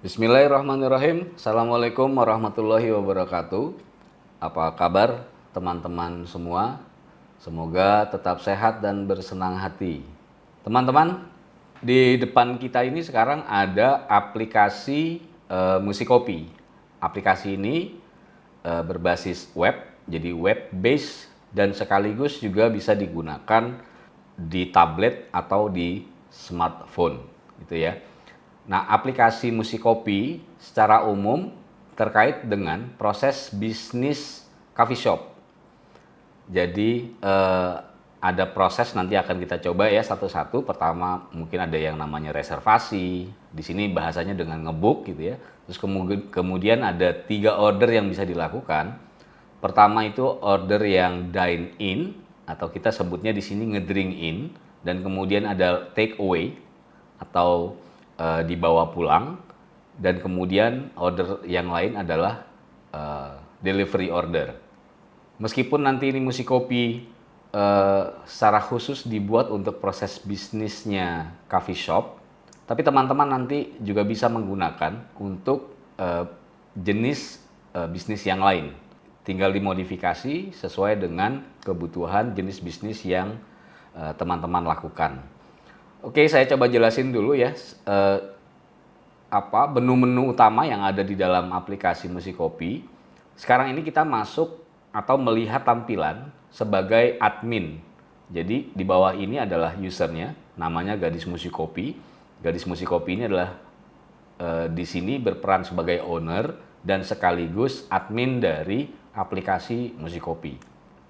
Bismillahirrahmanirrahim. Assalamualaikum warahmatullahi wabarakatuh. Apa kabar teman-teman semua? Semoga tetap sehat dan bersenang hati. Teman-teman, di depan kita ini sekarang ada aplikasi Musikopi. Aplikasi ini berbasis web, jadi web based dan sekaligus juga bisa digunakan di tablet atau di smartphone, gitu ya. Nah, aplikasi Musikopi secara umum terkait dengan proses bisnis coffee shop. Jadi ada proses nanti akan kita coba ya satu-satu. Pertama mungkin ada yang namanya reservasi. Di sini bahasanya dengan ngebook gitu ya. Terus kemudian ada 3 order yang bisa dilakukan. Pertama itu order yang dine in atau kita sebutnya di sini ngedrink in, dan kemudian ada take away atau dibawa pulang, dan kemudian order yang lain adalah delivery order. Meskipun nanti ini Musikopi secara khusus dibuat untuk proses bisnisnya coffee shop, tapi teman-teman nanti juga bisa menggunakan untuk jenis bisnis yang lain. Tinggal dimodifikasi sesuai dengan kebutuhan jenis bisnis yang teman-teman lakukan. Oke, saya coba jelasin dulu ya menu-menu utama yang ada di dalam aplikasi Musikopi. Sekarang ini kita masuk atau melihat tampilan sebagai admin. Jadi di bawah ini adalah usernya, namanya Gadis Musikopi. Gadis Musikopi ini adalah di sini berperan sebagai owner dan sekaligus admin dari aplikasi Musikopi.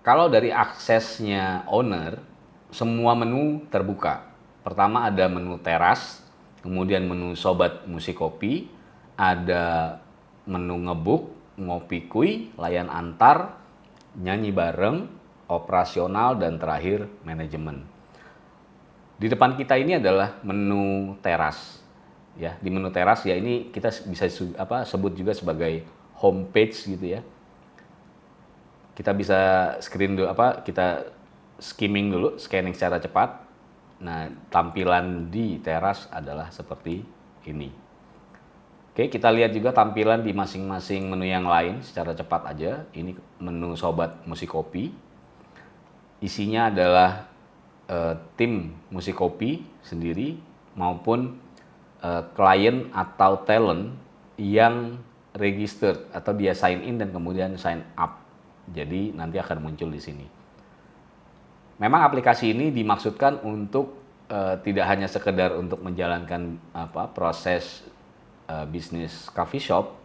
Kalau dari aksesnya owner, semua menu terbuka. Pertama ada menu teras, kemudian menu sobat Musikopi, ada menu ngebook, ngopi kuy, layan antar, nyanyi bareng, operasional, dan terakhir manajemen. Di depan kita ini adalah menu teras. Ya, di menu teras ya ini kita bisa sebut juga sebagai homepage gitu ya. Kita bisa screen dulu kita skimming dulu, scanning secara cepat. Nah, tampilan di teras adalah seperti ini. Oke, kita lihat juga tampilan di masing-masing menu yang lain secara cepat aja. Ini menu sobat Musikopi. Isinya adalah tim Musikopi sendiri maupun klien atau talent yang registered atau dia sign in dan kemudian sign up. Jadi nanti akan muncul di sini. Memang aplikasi ini dimaksudkan untuk tidak hanya sekedar untuk menjalankan proses bisnis coffee shop,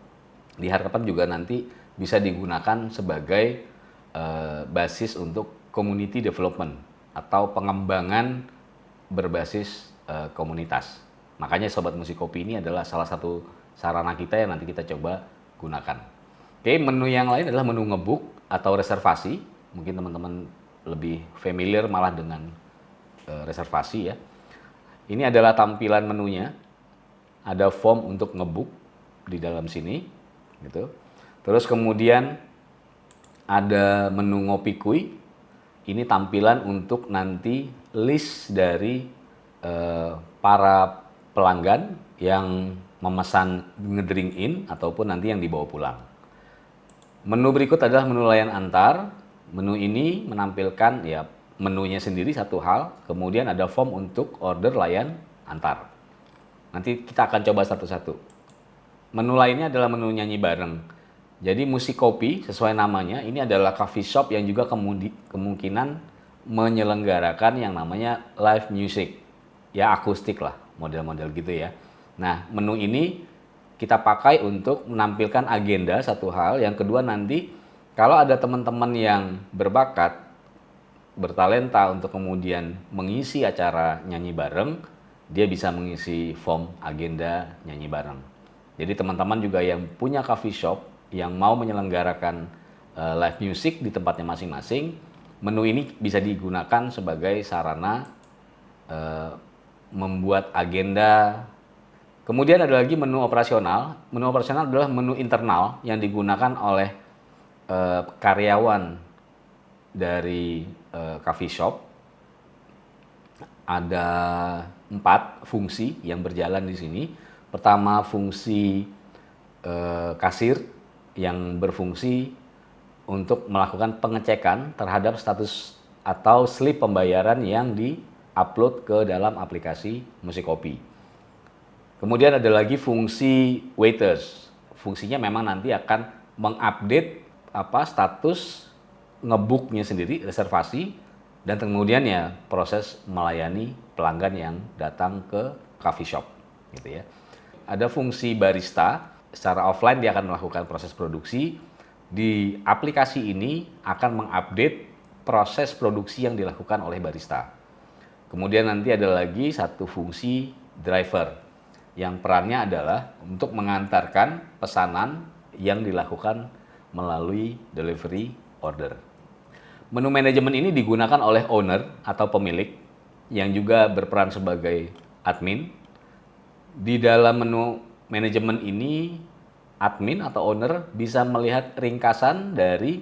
diharapkan juga nanti bisa digunakan sebagai basis untuk community development atau pengembangan berbasis komunitas. Makanya Sobat Musikopi ini adalah salah satu sarana kita yang nanti kita coba gunakan. Oke, menu yang lain adalah menu ngebook atau reservasi. Mungkin teman-teman lebih familiar malah dengan reservasi ya. Ini adalah tampilan menunya. Ada form untuk ngebook di dalam sini gitu. Terus kemudian ada menu ngopi kuy. Ini tampilan untuk nanti list dari para pelanggan yang memesan ngedrink in ataupun nanti yang dibawa pulang. Menu berikut adalah menu layan antar. Menu ini menampilkan ya menunya sendiri satu hal, kemudian ada form untuk order layan antar. Nanti kita akan coba satu-satu. Menu lainnya adalah menu nyanyi bareng. Jadi Musikopi sesuai namanya ini adalah coffee shop yang juga kemungkinan menyelenggarakan yang namanya live music. Ya akustik lah, model-model gitu ya. Nah, menu ini kita pakai untuk menampilkan agenda satu hal, yang kedua nanti kalau ada teman-teman yang berbakat, bertalenta untuk kemudian mengisi acara nyanyi bareng, dia bisa mengisi form agenda nyanyi bareng. Jadi teman-teman juga yang punya coffee shop, yang mau menyelenggarakan live music di tempatnya masing-masing, menu ini bisa digunakan sebagai sarana membuat agenda. Kemudian ada lagi menu operasional. Menu operasional adalah menu internal yang digunakan oleh karyawan dari coffee shop. Ada 4 fungsi yang berjalan di sini. Pertama, fungsi kasir yang berfungsi untuk melakukan pengecekan terhadap status atau slip pembayaran yang di-upload ke dalam aplikasi Musikopi. Kemudian ada lagi fungsi waiters. Fungsinya memang nanti akan mengupdate status ngebooknya sendiri, reservasi, dan kemudian ya proses melayani pelanggan yang datang ke coffee shop, gitu ya. Ada fungsi barista, secara offline dia akan melakukan proses produksi. Di aplikasi ini akan mengupdate proses produksi yang dilakukan oleh barista. Kemudian nanti ada lagi satu fungsi driver, yang perannya adalah untuk mengantarkan pesanan yang dilakukan melalui delivery order. Menu manajemen ini digunakan oleh owner atau pemilik yang juga berperan sebagai admin. Di dalam menu manajemen ini, admin atau owner bisa melihat ringkasan dari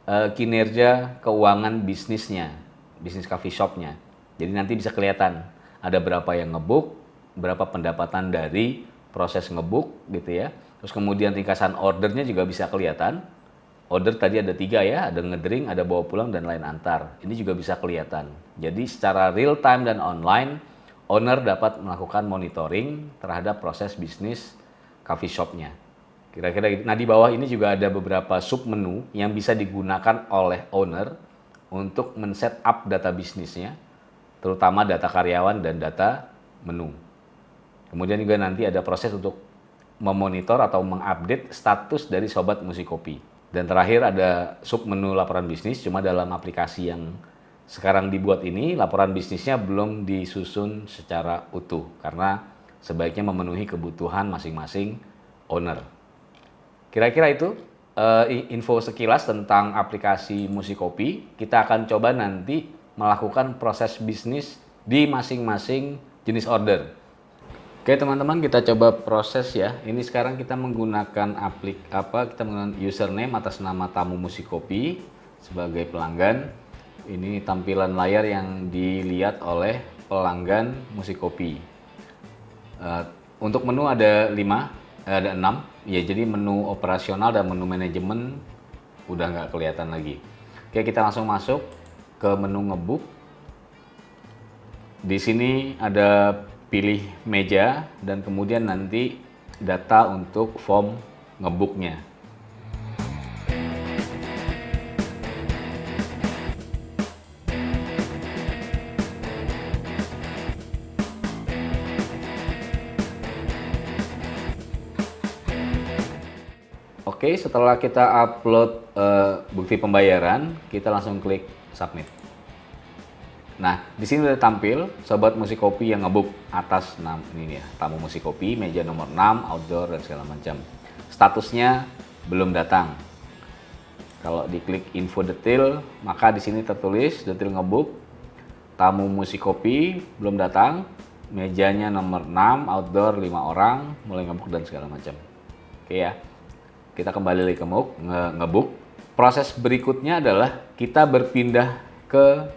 kinerja keuangan bisnisnya, bisnis coffee shopnya. Jadi nanti bisa kelihatan ada berapa yang ngebook, berapa pendapatan dari proses ngebook gitu ya. Terus kemudian ringkasan ordernya juga bisa kelihatan. Order tadi ada 3 ya, ada ngedrink, ada bawa pulang, dan lain antar. Ini juga bisa kelihatan. Jadi secara real time dan online, owner dapat melakukan monitoring terhadap proses bisnis coffee shopnya. Kira-kira gitu. Nah, di bawah ini juga ada beberapa sub menu yang bisa digunakan oleh owner untuk men-set up data bisnisnya, terutama data karyawan dan data menu. Kemudian juga nanti ada proses untuk memonitor atau mengupdate status dari Sobat Musikopi. Dan terakhir ada sub menu laporan bisnis, cuma dalam aplikasi yang sekarang dibuat ini, laporan bisnisnya belum disusun secara utuh, karena sebaiknya memenuhi kebutuhan masing-masing owner. Kira-kira itu info sekilas tentang aplikasi Musikopi. Kita akan coba nanti melakukan proses bisnis di masing-masing jenis order. Oke teman-teman, kita coba proses ya. Ini sekarang kita menggunakan kita menggunakan username atas nama tamu Musikopi sebagai pelanggan. Ini tampilan layar yang dilihat oleh pelanggan Musikopi. Untuk menu ada 6 ya, jadi menu operasional dan menu manajemen udah nggak kelihatan lagi. Oke, kita langsung masuk ke menu ngebook. Di sini ada pilih meja dan kemudian nanti data untuk form ngebooknya. Oke, setelah kita upload bukti pembayaran, kita langsung klik submit. Nah, di sini udah tampil Sobat Musikopi yang ngebook atas ini ya, tamu Musikopi, meja nomor 6, outdoor dan segala macam. Statusnya belum datang. Kalau diklik info detail, maka di sini tertulis detail ngebook, tamu Musikopi belum datang, mejanya nomor 6, outdoor 5 orang, mulai ngebook dan segala macam. Oke ya. Kita kembali lagi ke ngebook. Proses berikutnya adalah kita berpindah ke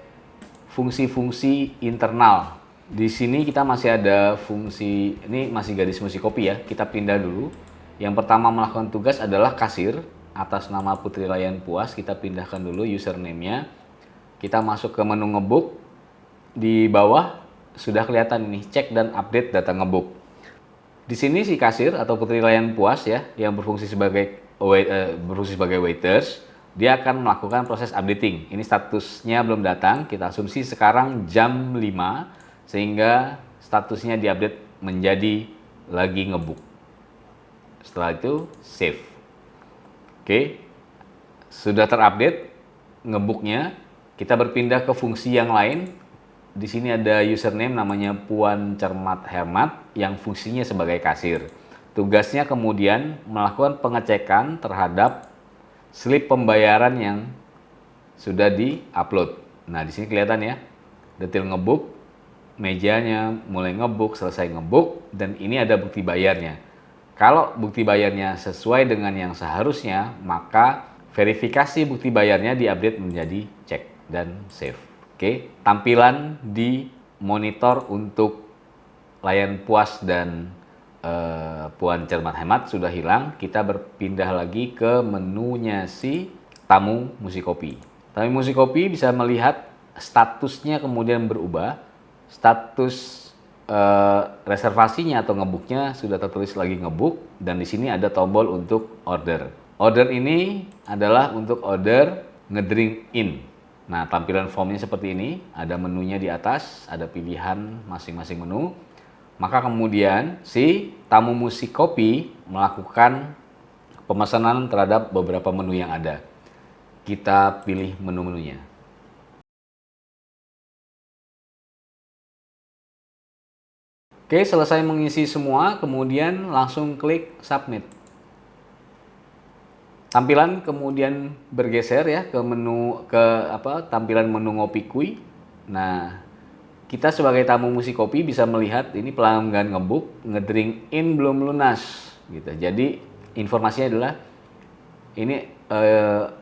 fungsi-fungsi internal. Di sini kita masih ada fungsi, ini masih garis Musikopi ya. Kita pindah dulu. Yang pertama melakukan tugas adalah kasir atas nama Putri Layan Puas. Kita pindahkan dulu username-nya. Kita masuk ke menu ngebook. Di bawah sudah kelihatan ini cek dan update data ngebook. Di sini si kasir atau Putri Layan Puas ya, yang berfungsi sebagai waiters, dia akan melakukan proses updating. Ini statusnya belum datang, kita asumsi sekarang jam 5, sehingga statusnya diupdate menjadi lagi ngebook. Setelah itu save. Oke, sudah terupdate ngebooknya, kita berpindah ke fungsi yang lain. Di sini ada username namanya Puan Cermat Hermat yang fungsinya sebagai kasir. Tugasnya kemudian melakukan pengecekan terhadap slip pembayaran yang sudah di-upload. Nah, di sini kelihatan ya, detail ngebook, mejanya mulai ngebook, selesai ngebook, dan ini ada bukti bayarnya. Kalau bukti bayarnya sesuai dengan yang seharusnya, maka verifikasi bukti bayarnya diupdate menjadi cek dan save. Oke, tampilan di monitor untuk Layan Puas dan Puan Cermat Hemat sudah hilang, kita berpindah lagi ke menunya si tamu Musikopi. Tamu Musikopi bisa melihat statusnya kemudian berubah. Status reservasinya atau ngebuknya sudah tertulis lagi ngebuk, dan di sini ada tombol untuk order. Order ini adalah untuk order ngedrink in. Nah, tampilan formnya seperti ini, ada menunya di atas, ada pilihan masing-masing menu. Maka kemudian si tamu Musikopi melakukan pemesanan terhadap beberapa menu yang ada. Kita pilih menu-menunya. Oke, selesai mengisi semua, kemudian langsung klik submit. Tampilan kemudian bergeser ya ke menu tampilan menu Ngopi Kui. Nah, kita sebagai tamu Musikopi bisa melihat ini pelanggan ngebuk, ngedrink in belum lunas gitu. Jadi informasinya adalah ini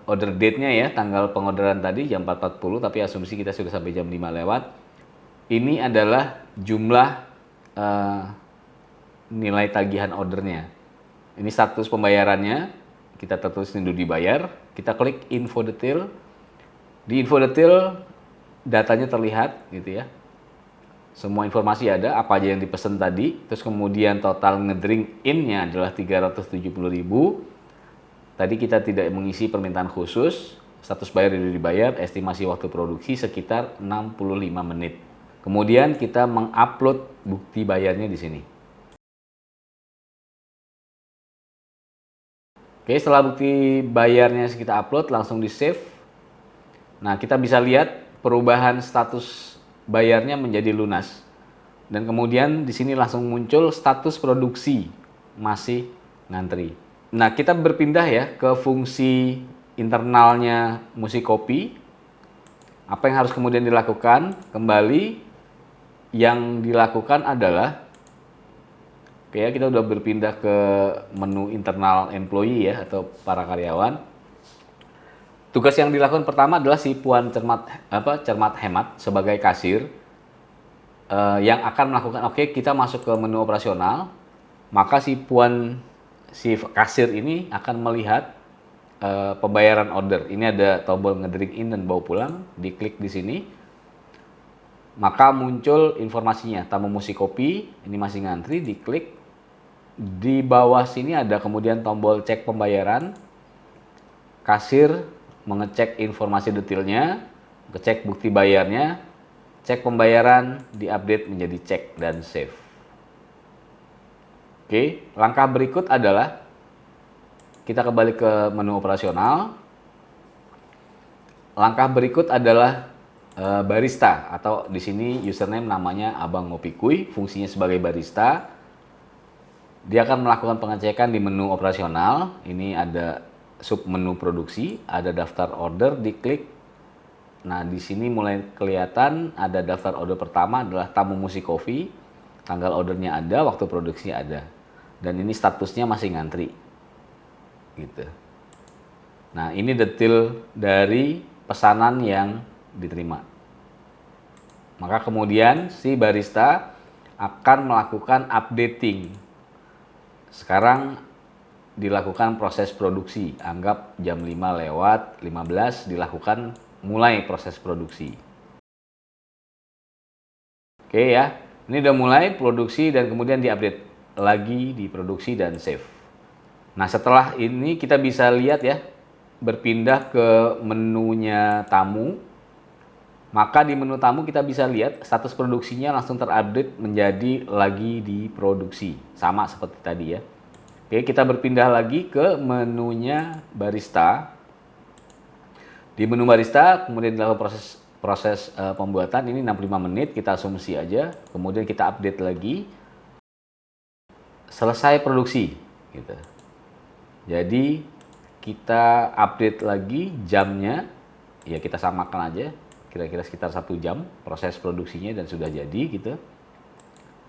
order date-nya ya, tanggal pengorderan tadi jam 4.40, tapi asumsi kita sudah sampai jam 5 lewat. Ini adalah jumlah nilai tagihan ordernya. Ini status pembayarannya, kita tertulis rindu dibayar, kita klik info detail. Di info detail datanya terlihat gitu ya. Semua informasi ada, apa aja yang dipesan tadi, terus kemudian total ngedrink in-nya adalah 370.000. Tadi kita tidak mengisi permintaan khusus, status bayar rindu dibayar, estimasi waktu produksi sekitar 65 menit. Kemudian kita mengupload bukti bayarnya di sini. Oke, setelah bukti bayarnya kita upload, langsung di save. Nah, kita bisa lihat perubahan status bayarnya menjadi lunas. Dan kemudian di sini langsung muncul status produksi masih ngantri. Nah, kita berpindah ya ke fungsi internalnya Musikopi. Apa yang harus kemudian dilakukan? Kembali yang dilakukan adalah oke ya, kita udah berpindah ke menu internal employee ya atau para karyawan. Tugas yang dilakukan pertama adalah si Puan Cermat Hemat sebagai kasir yang akan melakukan kita masuk ke menu operasional, maka si kasir ini akan melihat pembayaran order. Ini ada tombol ngedrink in dan bawa pulang, diklik di sini. Maka muncul informasinya, tamu Musikopi, ini masih ngantri, diklik. Di bawah sini ada kemudian tombol cek pembayaran. Kasir mengecek informasi detailnya, ngecek bukti bayarnya, cek pembayaran, diupdate menjadi cek dan save. Oke, langkah berikut adalah kita kembali ke menu operasional. Langkah berikut adalah barista, atau di sini username namanya Abang Ngopi Kui, fungsinya sebagai barista. Dia akan melakukan pengecekan di menu operasional. Ini ada sub menu produksi, ada daftar order, diklik. Nah, di sini mulai kelihatan ada daftar order pertama adalah tamu Musikopi. Tanggal ordernya ada, waktu produksinya ada. Dan ini statusnya masih ngantri. Gitu. Nah, ini detail dari pesanan yang diterima. Maka kemudian si barista akan melakukan updating. Sekarang dilakukan proses produksi. Anggap jam 5 lewat 15 dilakukan mulai proses produksi. Oke ya, ini udah mulai produksi dan kemudian diupdate lagi, diproduksi dan save. Nah, setelah ini kita bisa lihat ya, berpindah ke menunya tamu. Maka di menu tamu kita bisa lihat status produksinya langsung terupdate menjadi lagi diproduksi. Sama seperti tadi ya. Oke, kita berpindah lagi ke menunya barista. Di menu barista kemudian dilakukan proses pembuatan, ini 65 menit, kita asumsi aja. Kemudian kita update lagi. Selesai produksi gitu. Jadi kita update lagi jamnya, ya kita samakan aja. Kira-kira sekitar 1 jam proses produksinya dan sudah jadi gitu.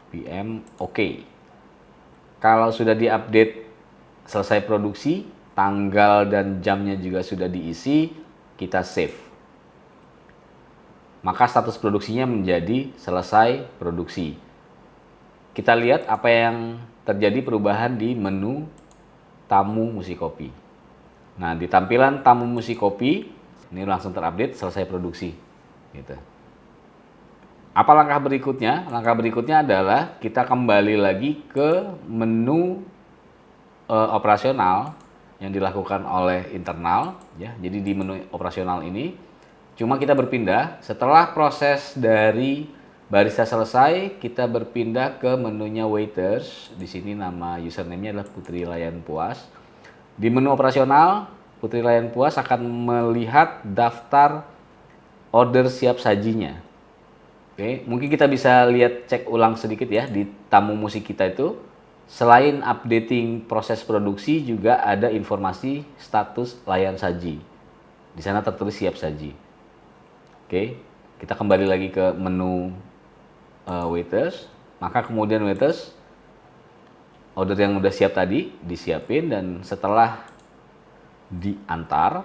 PM oke. Kalau sudah diupdate selesai produksi, tanggal dan jamnya juga sudah diisi, kita save. Maka status produksinya menjadi selesai produksi. kita lihat apa yang terjadi perubahan di menu tamu Musikopi. Nah, di tampilan tamu Musikopi ini langsung terupdate selesai produksi gitu. Apa langkah berikutnya? Langkah berikutnya adalah kita kembali lagi ke menu operasional yang dilakukan oleh internal ya. Jadi di menu operasional ini cuma kita berpindah setelah proses dari barista selesai, kita berpindah ke menunya waiters. Di sini nama username-nya adalah Putri Layan Puas. Di menu operasional, Putri Layan Puas akan melihat daftar order siap sajinya. Oke, mungkin kita bisa lihat cek ulang sedikit ya di tamu musik kita itu. Selain updating proses produksi, juga ada informasi status layan saji. Di sana tertulis siap saji. Oke, kita kembali lagi ke menu waiters. Maka kemudian waiters, order yang udah siap tadi disiapin, dan setelah diantar,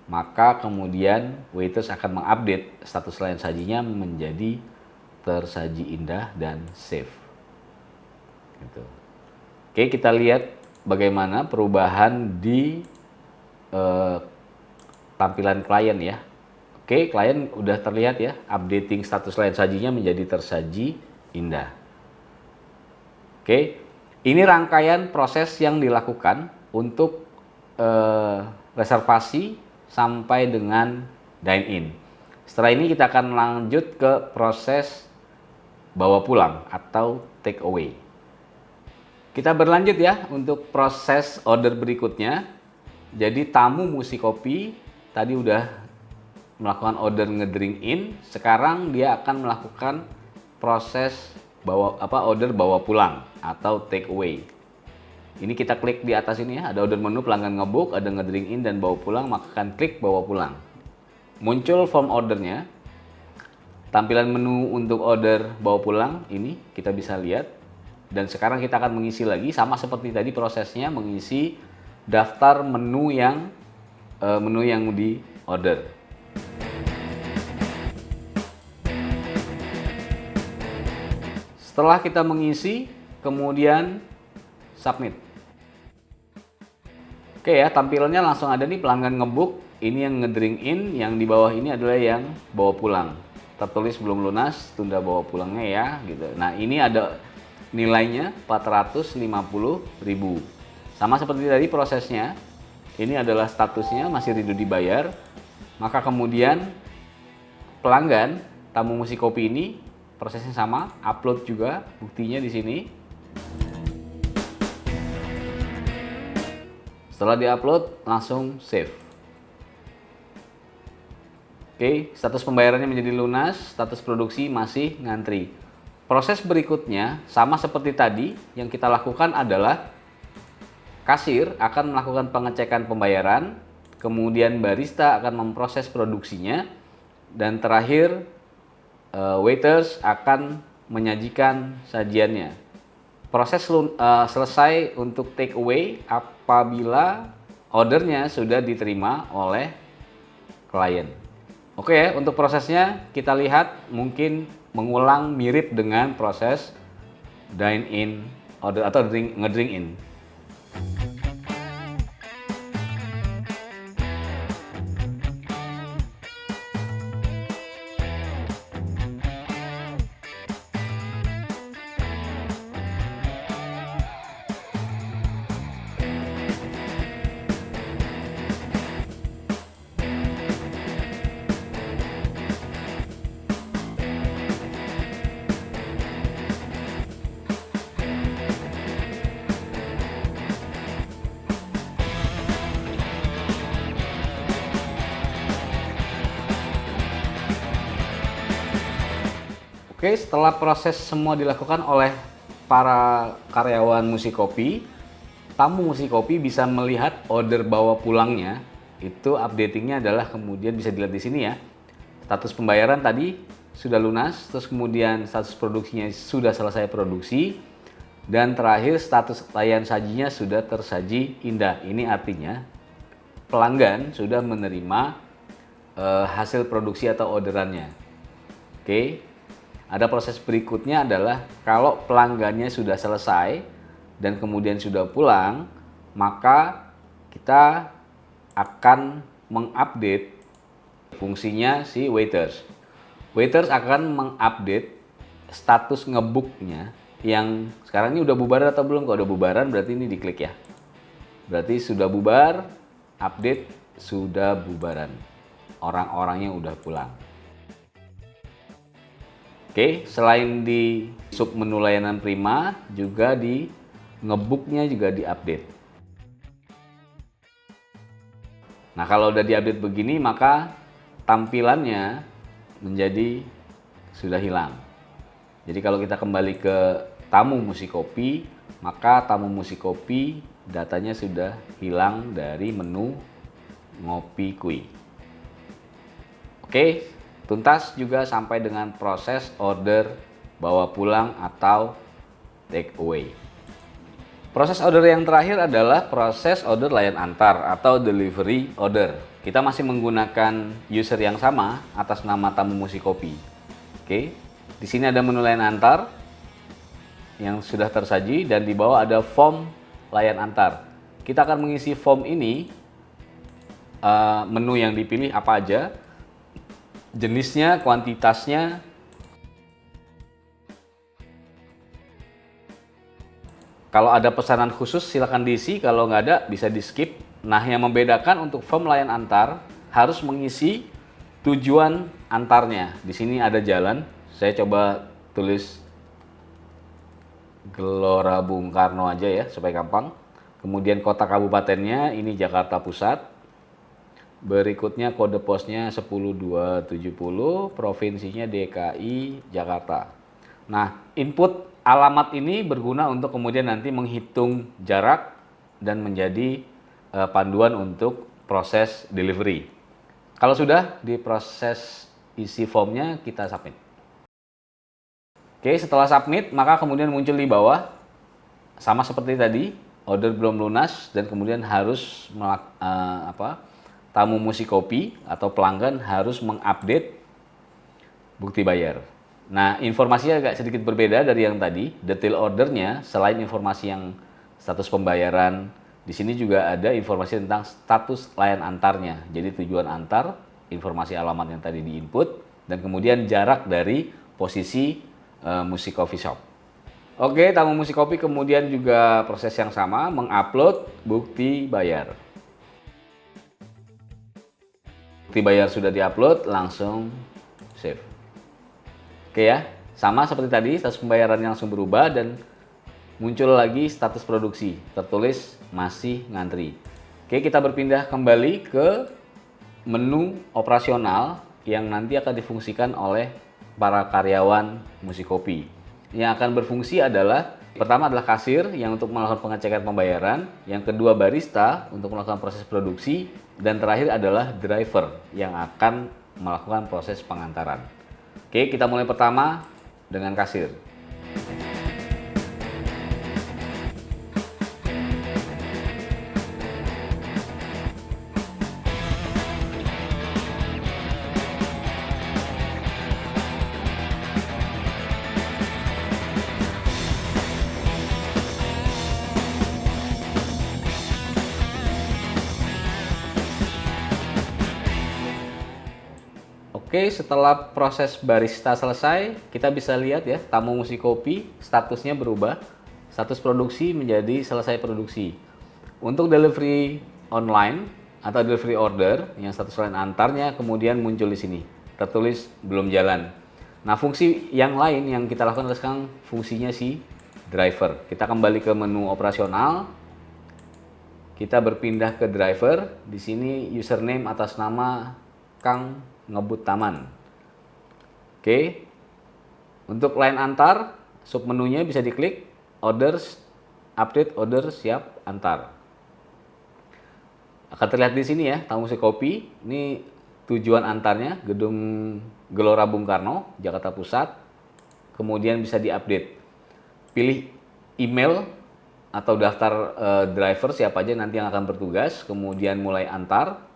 maka kemudian waiters akan mengupdate status layan sajinya menjadi tersaji indah dan safe. Gitu. Oke, kita lihat bagaimana perubahan di tampilan klien ya. Oke, klien udah terlihat ya, updating status layan sajinya menjadi tersaji indah. Oke, ini rangkaian proses yang dilakukan untuk reservasi sampai dengan dine-in. Setelah ini kita akan lanjut ke proses bawa pulang atau take away. Kita berlanjut ya untuk proses order berikutnya. Jadi tamu Musikopi tadi udah melakukan order ngedrink in, sekarang dia akan melakukan proses order bawa pulang atau take away. Ini kita klik di atas ini ya, ada order menu, pelanggan ngebook, ada ngedrink in dan bawa pulang, maka akan klik bawa pulang. Muncul form ordernya. Tampilan menu untuk order bawa pulang ini kita bisa lihat, dan sekarang kita akan mengisi lagi sama seperti tadi prosesnya, mengisi daftar menu yang di order. Setelah kita mengisi, kemudian submit. Oke ya, tampilannya langsung ada nih, pelanggan ngebook, ini yang ngedrink in, yang di bawah ini adalah yang bawa pulang. Tertulis belum lunas, tunda bawa pulangnya ya, gitu. Nah, ini ada nilainya 450.000. Sama seperti tadi prosesnya, ini adalah statusnya masih rindu dibayar. Maka kemudian pelanggan tamu Musikopi ini prosesnya sama, upload juga buktinya di sini. Setelah diupload, langsung save. Oke, status pembayarannya menjadi lunas, status produksi masih ngantri. Proses berikutnya sama seperti tadi, yang kita lakukan adalah kasir akan melakukan pengecekan pembayaran, kemudian barista akan memproses produksinya, dan terakhir waiters akan menyajikan sajiannya. Proses selesai untuk take away apabila ordernya sudah diterima oleh klien. Oke ya, untuk prosesnya kita lihat mungkin mengulang mirip dengan proses dine in order atau ngedrink in. Oke, setelah proses semua dilakukan oleh para karyawan Musikopi, tamu Musikopi bisa melihat order bawa pulangnya. Itu updatingnya adalah kemudian bisa dilihat di sini ya. Status pembayaran tadi sudah lunas, terus kemudian status produksinya sudah selesai produksi, dan terakhir status layan sajinya sudah tersaji indah. Ini artinya pelanggan sudah menerima hasil produksi atau orderannya. Oke. Ada proses berikutnya adalah kalau pelanggannya sudah selesai dan kemudian sudah pulang, maka kita akan mengupdate fungsinya si waiters. Waiters akan mengupdate status ngebooknya yang sekarang ini udah bubar atau belum. Kalau udah bubaran berarti ini diklik ya. Berarti sudah bubar, update sudah bubaran. Orang-orangnya udah pulang. Oke, selain di submenu layanan prima, juga di ngebooknya juga diupdate. Nah, kalau udah diupdate begini, maka tampilannya menjadi sudah hilang. Jadi kalau kita kembali ke tamu Musikopi, maka tamu Musikopi datanya sudah hilang dari menu Ngopi Kui. Oke, tuntas juga sampai dengan proses order bawa pulang atau take away. Proses order yang terakhir adalah proses order layan antar atau delivery order. Kita masih menggunakan user yang sama atas nama tamu Musikopi. Oke, di sini ada menu layan antar yang sudah tersaji dan di bawah ada form layan antar. Kita akan mengisi form ini, menu yang dipilih apa aja, jenisnya, kuantitasnya, kalau ada pesanan khusus silakan diisi, kalau nggak ada bisa di skip. Nah, yang membedakan untuk form layan antar harus mengisi tujuan antarnya. Di sini ada jalan, saya coba tulis Gelora Bung Karno aja ya supaya gampang. Kemudian kota kabupatennya ini Jakarta Pusat. Berikutnya kode posnya 10270, provinsinya DKI Jakarta. Nah, input alamat ini berguna untuk kemudian nanti menghitung jarak dan menjadi panduan untuk proses delivery. Kalau sudah diproses isi formnya, kita submit. Oke, setelah submit, maka kemudian muncul di bawah, sama seperti tadi, order belum lunas dan kemudian harus tamu Musikopi atau pelanggan harus mengupdate bukti bayar. Nah, informasinya agak sedikit berbeda dari yang tadi. Detail ordernya selain informasi yang status pembayaran, di sini juga ada informasi tentang status layan antarnya. Jadi tujuan antar, informasi alamat yang tadi diinput, dan kemudian jarak dari posisi Musikopi Shop. Oke, tamu Musikopi kemudian juga proses yang sama, mengupload bukti bayar. Bukti bayar sudah diupload, langsung save. Oke ya, sama seperti tadi, status pembayarannya langsung berubah dan muncul lagi status produksi, tertulis masih ngantri. Oke, kita berpindah kembali ke menu operasional yang nanti akan difungsikan oleh para karyawan Musikopi. Yang akan berfungsi adalah, pertama adalah kasir yang untuk melakukan pengecekan pembayaran, yang kedua barista untuk melakukan proses produksi, dan terakhir adalah driver yang akan melakukan proses pengantaran. Oke, kita mulai pertama dengan kasir. Oke, setelah proses barista selesai, kita bisa lihat ya, tamu Musikopi statusnya berubah. Status produksi menjadi selesai produksi. Untuk delivery online atau delivery order, yang status lain antarnya kemudian muncul di sini. Tertulis belum jalan. Nah, fungsi yang lain yang kita lakukan sekarang fungsinya si driver. Kita kembali ke menu operasional. Kita berpindah ke driver. Di sini username atas nama Kang Ngebut Taman. Oke. Untuk line antar, submenunya bisa diklik orders, update order siap antar. Akan terlihat di sini ya, tamu Musikopi. Ini tujuan antarnya Gedung Gelora Bung Karno, Jakarta Pusat. Kemudian bisa diupdate. Pilih email atau daftar driver siapa aja nanti yang akan bertugas, kemudian mulai antar.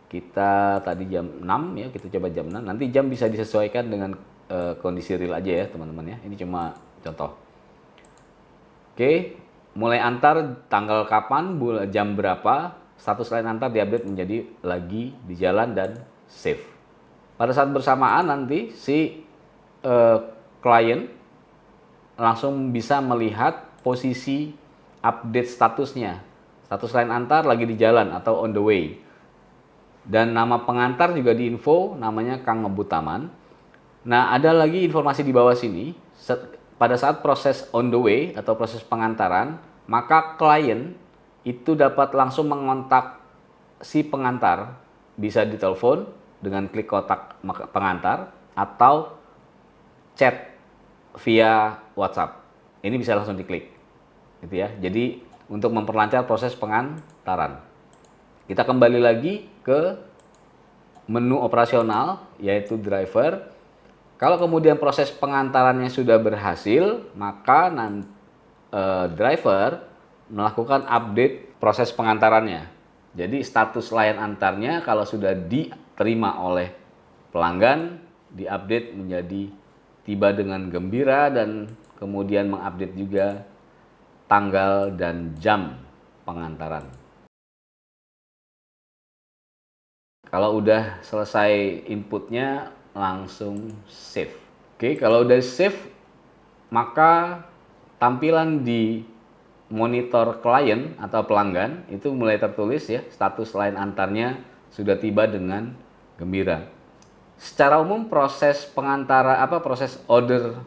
Kita tadi jam 6 ya, kita coba jam 6. Nanti jam bisa disesuaikan dengan kondisi real aja ya teman-teman ya. Ini cuma contoh. Oke, mulai antar tanggal kapan, jam berapa, status lain antar diupdate menjadi lagi di jalan dan save. Pada saat bersamaan nanti si klien langsung bisa melihat posisi update statusnya. Status lain antar lagi di jalan atau on the way. Dan nama pengantar juga diinfo, namanya Kang Ngebut Taman. Nah, ada lagi informasi di bawah sini. Pada saat proses on the way atau proses pengantaran, maka klien itu dapat langsung mengontak si pengantar. Bisa ditelepon dengan klik kotak pengantar atau chat via WhatsApp. Ini bisa langsung diklik. Gitu ya. Jadi untuk memperlancar proses pengantaran. Kita kembali lagi ke menu operasional yaitu driver. Kalau kemudian proses pengantarannya sudah berhasil, maka driver melakukan update proses pengantarannya. Jadi status layan antarnya kalau sudah diterima oleh pelanggan, diupdate menjadi tiba dengan gembira dan kemudian mengupdate juga tanggal dan jam pengantaran. Kalau udah selesai inputnya, langsung save. Oke, kalau udah save, maka tampilan di monitor klien atau pelanggan itu mulai tertulis ya, status lain antarnya sudah tiba dengan gembira. Secara umum proses proses order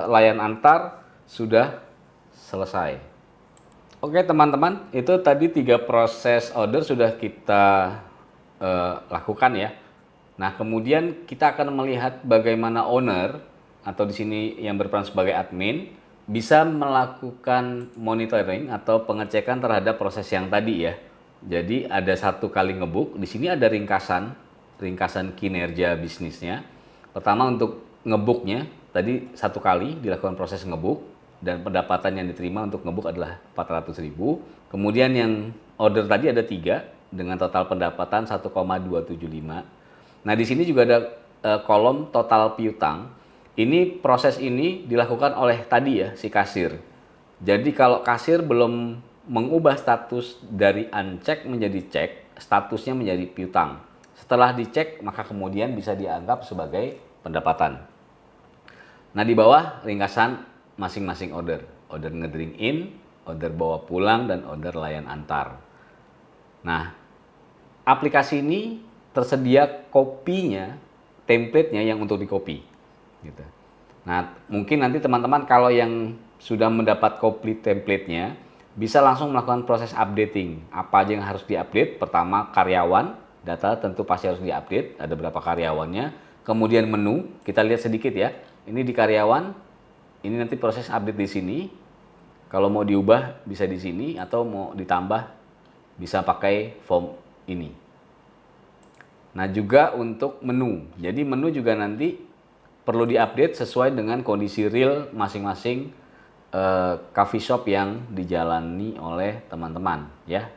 layan antar sudah selesai. Oke teman-teman, itu tadi 3 proses order sudah kita lakukan ya. Nah, kemudian kita akan melihat bagaimana owner atau di sini yang berperan sebagai admin bisa melakukan monitoring atau pengecekan terhadap proses yang tadi ya. Jadi ada 1 kali ngebuk, di sini ada ringkasan kinerja bisnisnya. Pertama untuk ngebuknya, tadi 1 kali dilakukan proses ngebuk dan pendapatan yang diterima untuk ngebuk adalah 400.000. Kemudian yang order tadi ada 3 dengan total pendapatan 1,275. Nah, di sini juga ada kolom total piutang. Ini proses ini dilakukan oleh tadi ya si kasir. Jadi kalau kasir belum mengubah status dari uncheck menjadi check, statusnya menjadi piutang. Setelah dicek maka kemudian bisa dianggap sebagai pendapatan. Nah, di bawah ringkasan masing-masing order. Order ngedrink in, order bawa pulang, dan order layan antar. Nah, aplikasi ini tersedia kopinya, template-nya yang untuk di-copy. Gitu. Nah, mungkin nanti teman-teman kalau yang sudah mendapat copy template-nya, bisa langsung melakukan proses updating. Apa aja yang harus diupdate? Pertama, karyawan, data tentu pasti harus diupdate, ada berapa karyawannya. Kemudian menu, kita lihat sedikit ya. Ini di karyawan, ini nanti proses update di sini. Kalau mau diubah bisa di sini atau mau ditambah bisa pakai form ini. Nah, juga untuk menu. Jadi menu juga nanti perlu diupdate sesuai dengan kondisi real masing-masing coffee shop yang dijalani oleh teman-teman ya.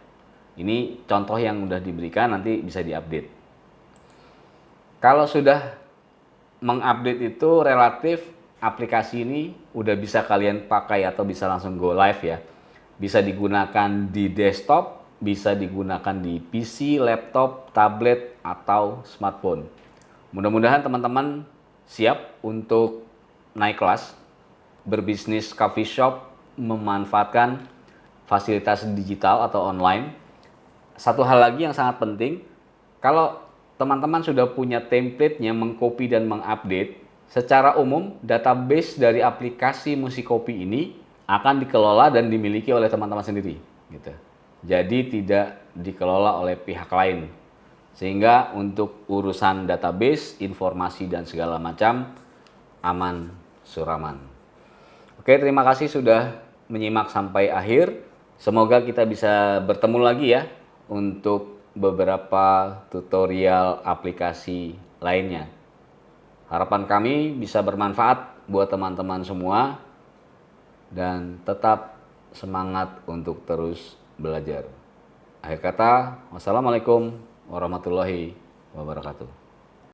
Ini contoh yang udah diberikan, nanti bisa diupdate. Kalau sudah mengupdate itu relatif aplikasi ini udah bisa kalian pakai atau bisa langsung go live ya. Bisa digunakan di desktop, bisa digunakan di PC, laptop, tablet, atau smartphone. Mudah-mudahan teman-teman siap untuk naik kelas, berbisnis coffee shop, memanfaatkan fasilitas digital atau online. Satu hal lagi yang sangat penting, kalau teman-teman sudah punya template-nya mengcopy dan mengupdate, secara umum database dari aplikasi Musikopi ini akan dikelola dan dimiliki oleh teman-teman sendiri. Gitu. Jadi tidak dikelola oleh pihak lain. Sehingga untuk urusan database, informasi dan segala macam aman suraman. Oke, terima kasih sudah menyimak sampai akhir. Semoga kita bisa bertemu lagi ya untuk beberapa tutorial aplikasi lainnya. Harapan kami bisa bermanfaat buat teman-teman semua dan tetap semangat untuk terus belajar. Akhir kata, wassalamualaikum warahmatullahi wabarakatuh.